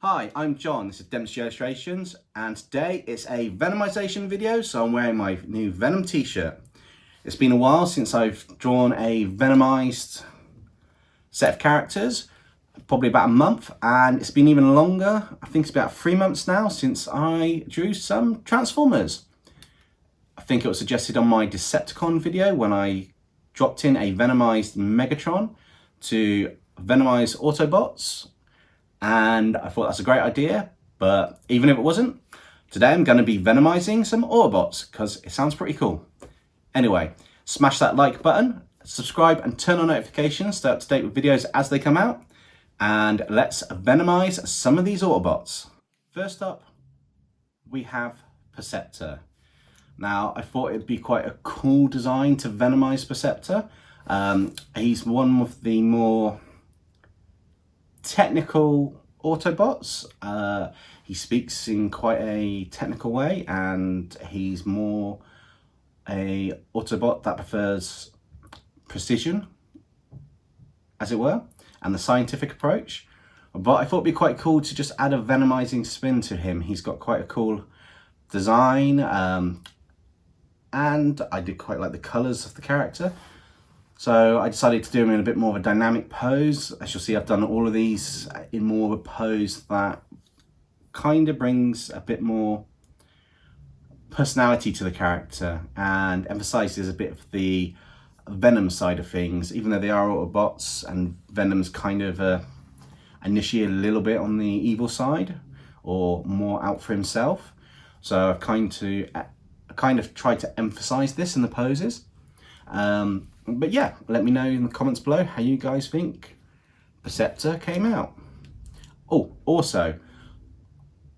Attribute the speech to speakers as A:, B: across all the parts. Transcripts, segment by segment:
A: Hi, I'm John, this is DempseyJ Illustrations, and today it's a Venomization video, so I'm wearing my new Venom t-shirt. It's been a while since I've drawn a Venomized set of characters, probably about a month, and it's been even longer, I think it's about 3 months now, since I drew some Transformers. I think it was suggested on my Decepticon video when I dropped in a Venomized Megatron to Venomizing Autobots. And I thought that's a great idea, but even if it wasn't, today I'm going to be venomizing some Autobots because it sounds pretty cool. Anyway, smash that like button, subscribe and turn on notifications to stay up to date with videos as they come out, and let's venomize some of these Autobots. First up, we have Perceptor. Now, I thought it'd be quite a cool design to venomize Perceptor. He's one of the more technical Autobots. He speaks in quite a technical way, and he's more a Autobot that prefers precision, as it were, and the scientific approach. But I thought it'd be quite cool to just add a venomizing spin to him. He's got quite a cool design, and I did quite like the colors of the character. So I decided to do them in a bit more of a dynamic pose. As you'll see, I've done all of these in more of a pose that kind of brings a bit more personality to the character and emphasizes a bit of the Venom side of things, even though they are Autobots and Venom's kind of initially a little bit on the evil side or more out for himself. So I've kind of tried to emphasize this in the poses. But yeah, let me know in the comments below how you guys think Perceptor came out. Oh, also,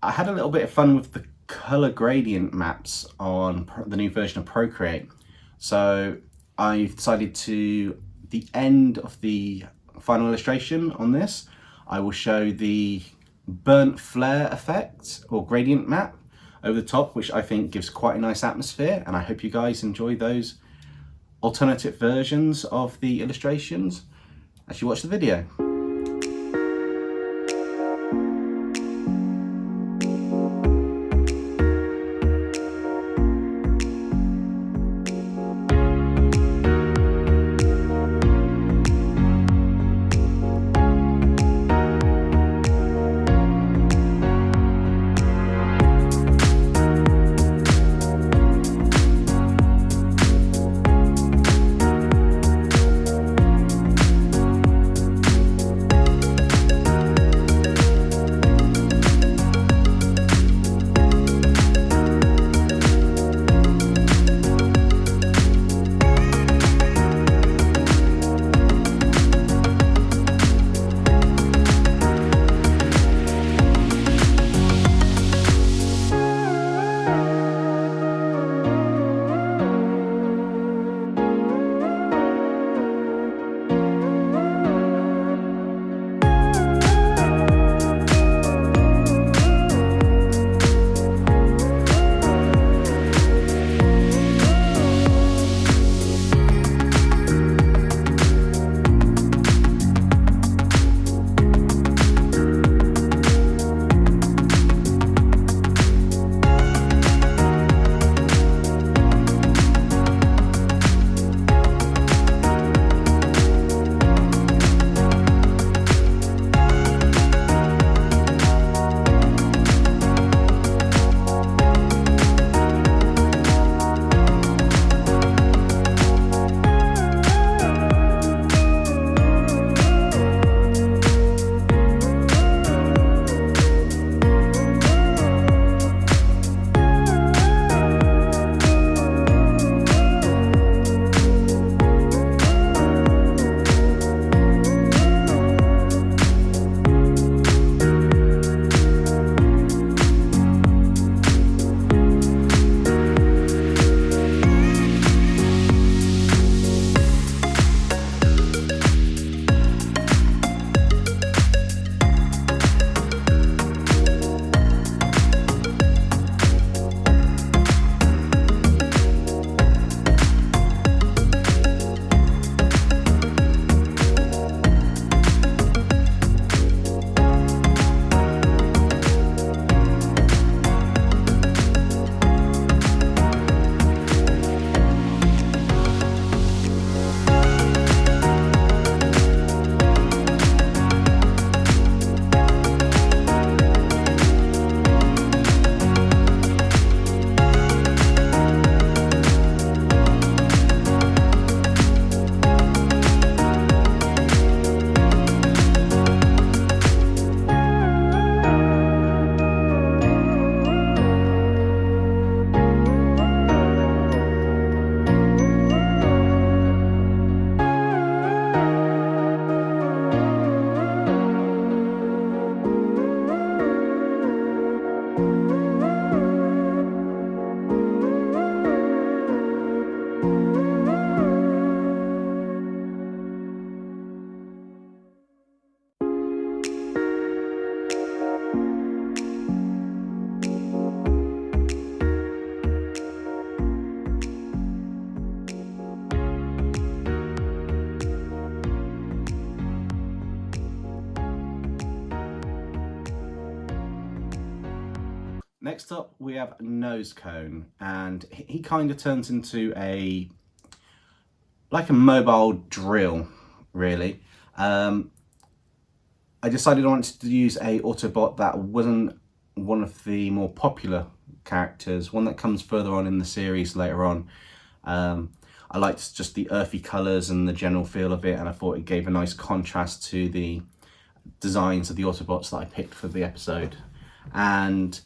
A: I had a little bit of fun with the color gradient maps on the new version of Procreate. So I decided to, the end of the final illustration on this, I will show the burnt flare effect or gradient map over the top, which I think gives quite a nice atmosphere, and I hope you guys enjoy those alternative versions of the illustrations as you watch the video. Next up, we have Nose Cone, and he kind of turns into like a mobile drill, really. I decided I wanted to use a Autobot that wasn't one of the more popular characters, one that comes further on in the series later on. I liked just the earthy colours and the general feel of it, and I thought it gave a nice contrast to the designs of the Autobots that I picked for the episode. And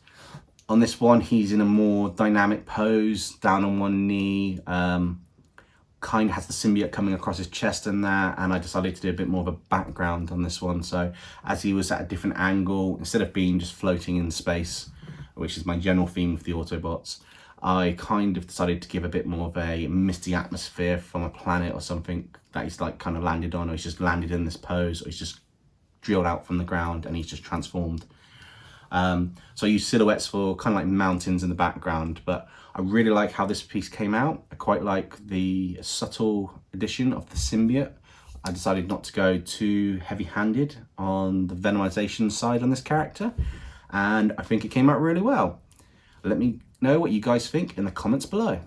A: on this one, he's in a more dynamic pose, down on one knee, kind of has the symbiote coming across his chest and that, and I decided to do a bit more of a background on this one. So as he was at a different angle, instead of being just floating in space, which is my general theme with the Autobots, I kind of decided to give a bit more of a misty atmosphere from a planet or something that he's like kind of landed on, or he's just landed in this pose, or he's just drilled out from the ground and he's just transformed. So I use silhouettes for kind of like mountains in the background, but I really like how this piece came out. I quite like the subtle addition of the symbiote. I decided not to go too heavy-handed on the venomization side on this character, and I think it came out really well. Let me know what you guys think in the comments below.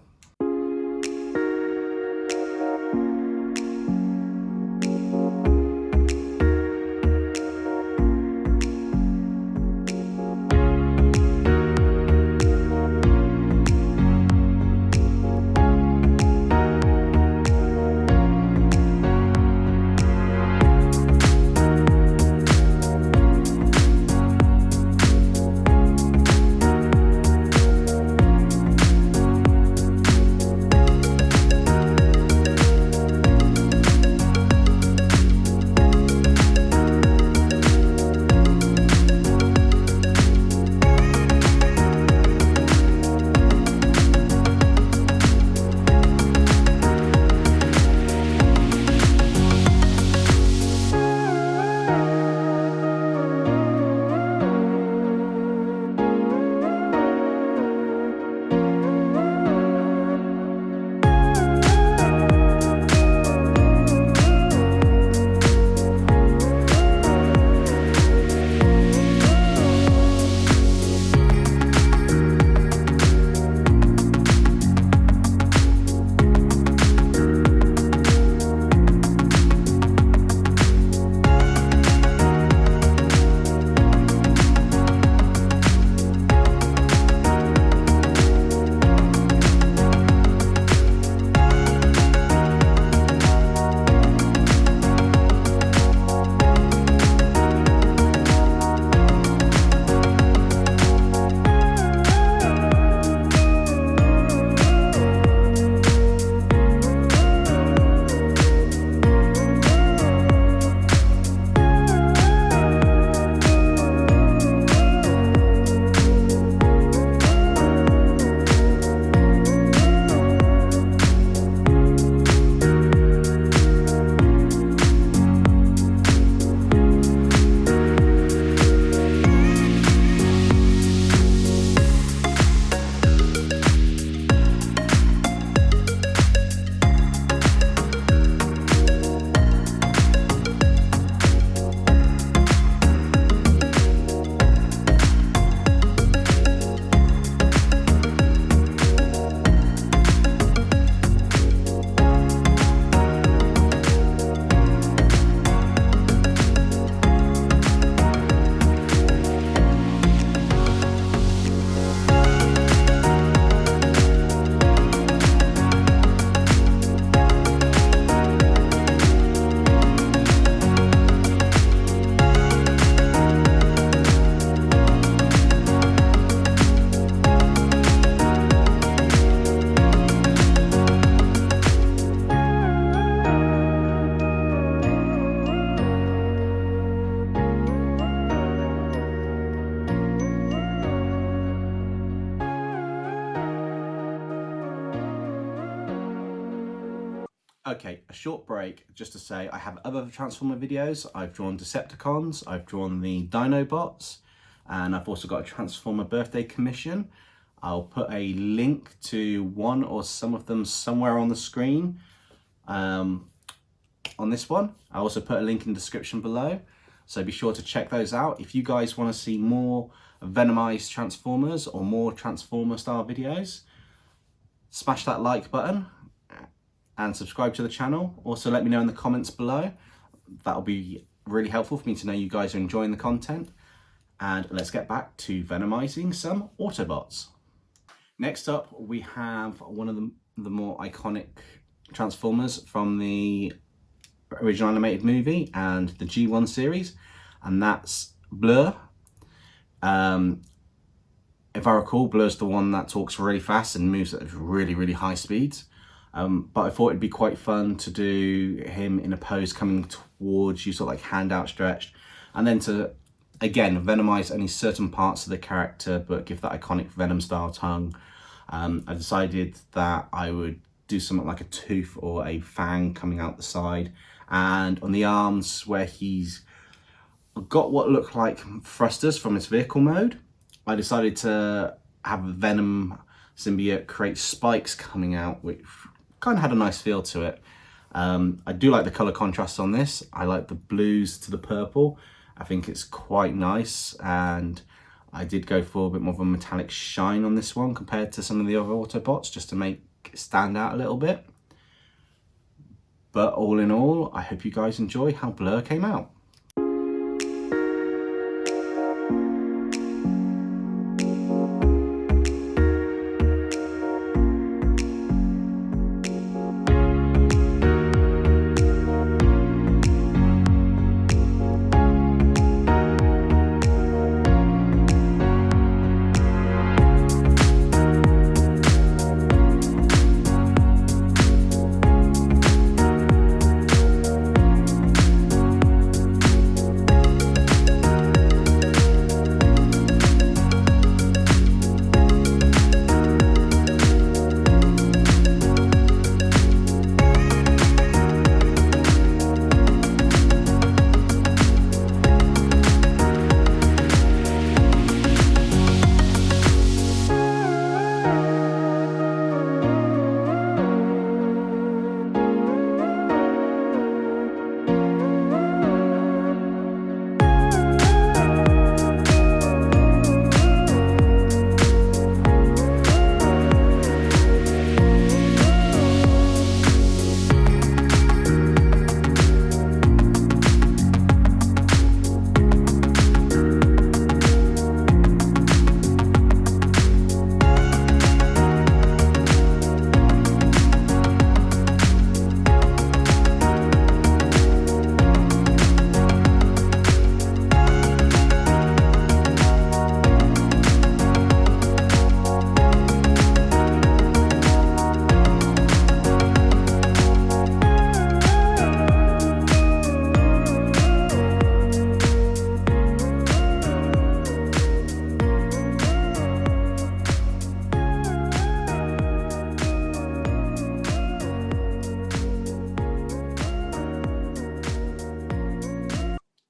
A: Okay, a short break just to say I have other Transformer videos. I've drawn Decepticons, I've drawn the Dinobots, and I've also got a Transformer birthday commission. I'll put a link to one or some of them somewhere on the screen on this one. I'll also put a link in the description below. So be sure to check those out. If you guys want to see more Venomized Transformers or more Transformer style videos, smash that like button and subscribe to the channel. Also let me know in the comments below. That'll be really helpful for me to know you guys are enjoying the content. And let's get back to venomizing some Autobots. Next up, we have one of the more iconic Transformers from the original animated movie and the G1 series, and that's Blur. If I recall, Blur's the one that talks really fast and moves at really, really high speeds. But I thought it'd be quite fun to do him in a pose coming towards you, sort of like hand outstretched, and then to, again, venomize only certain parts of the character, but give that iconic Venom style tongue. I decided that I would do something like a tooth or a fang coming out the side, and on the arms where he's got what look like thrusters from his vehicle mode, I decided to have a Venom symbiote create spikes coming out, which kind of had a nice feel to it. I do like the color contrast on this. I like the blues to the purple. I think it's quite nice, and I did go for a bit more of a metallic shine on this one compared to some of the other Autobots, just to make it stand out a little bit. But all in all, I hope you guys enjoy how Blur came out.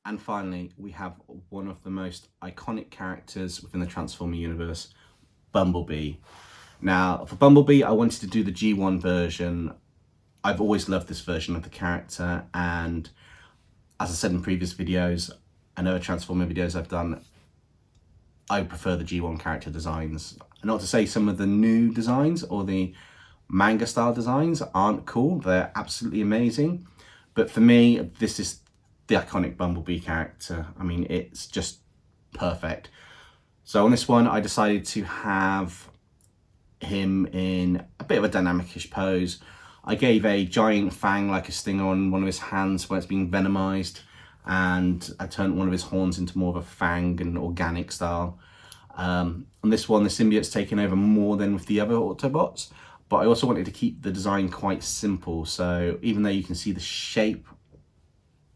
A: And finally, we have one of the most iconic characters within the Transformer universe, Bumble Bee. Now, for Bumble Bee, I wanted to do the G1 version. I've always loved this version of the character, and as I said in previous videos and other Transformer videos I've done, I prefer the G1 character designs. Not to say some of the new designs or the manga style designs aren't cool, they're absolutely amazing. But for me, this is the iconic Bumble Bee character. I mean, it's just perfect. So on this one, I decided to have him in a bit of a dynamic-ish pose. I gave a giant fang like a stinger on one of his hands where it's being venomized, and I turned one of his horns into more of a fang and organic style. On this one, the symbiote's taken over more than with the other Autobots, but I also wanted to keep the design quite simple. So even though you can see the shape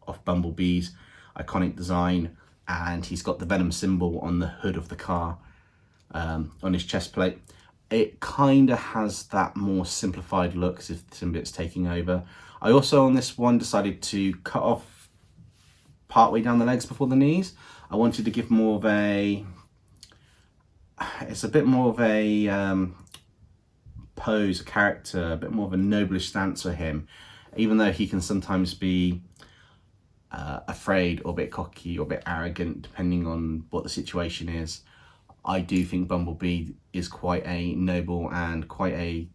A: of Bumblebee's iconic design, and he's got the Venom symbol on the hood of the car, on his chest plate, it kind of has that more simplified look as if the symbiote's taking over. I also on this one decided to cut off partway down the legs before the knees. I wanted to give more of a, it's a bit more of a pose, a character, a bit more of a noblish stance for him, even though he can sometimes be afraid or a bit cocky or a bit arrogant, depending on what the situation is. I do think Bumble Bee is quite a noble and quite a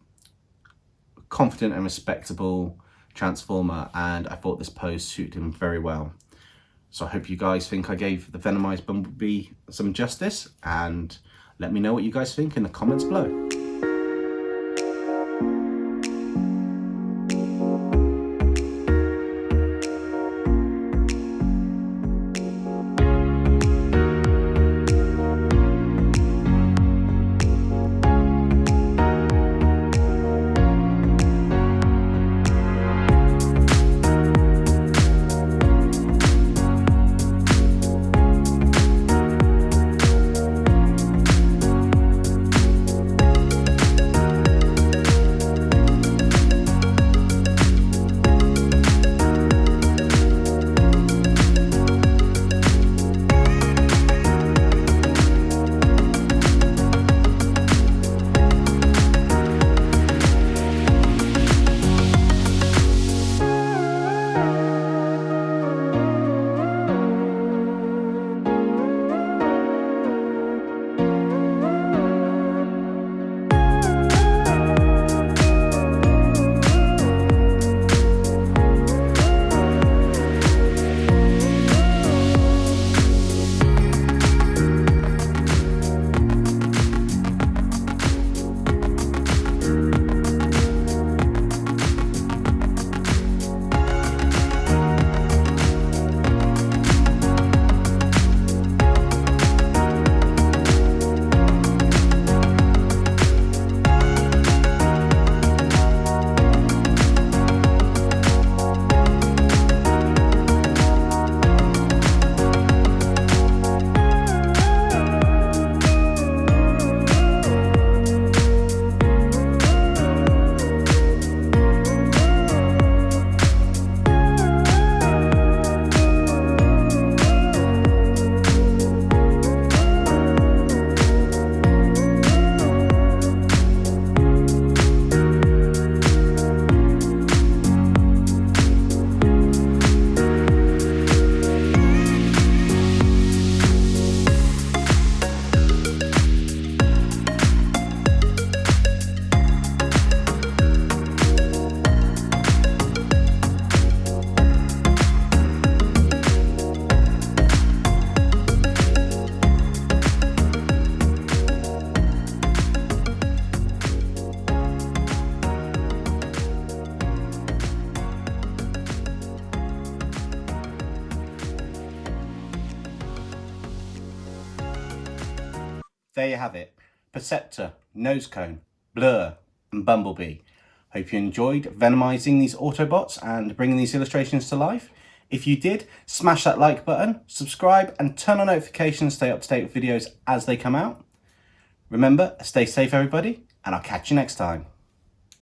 A: confident and respectable Transformer, and I thought this pose suited him very well. So I hope you guys think I gave the Venomized Bumble Bee some justice, and let me know what you guys think in the comments below. There you have it. Perceptor, Nose Cone, Blur and Bumble Bee. Hope you enjoyed venomizing these Autobots and bringing these illustrations to life. If you did, smash that like button, subscribe and turn on notifications to stay up to date with videos as they come out. Remember, stay safe everybody, and I'll catch you next time.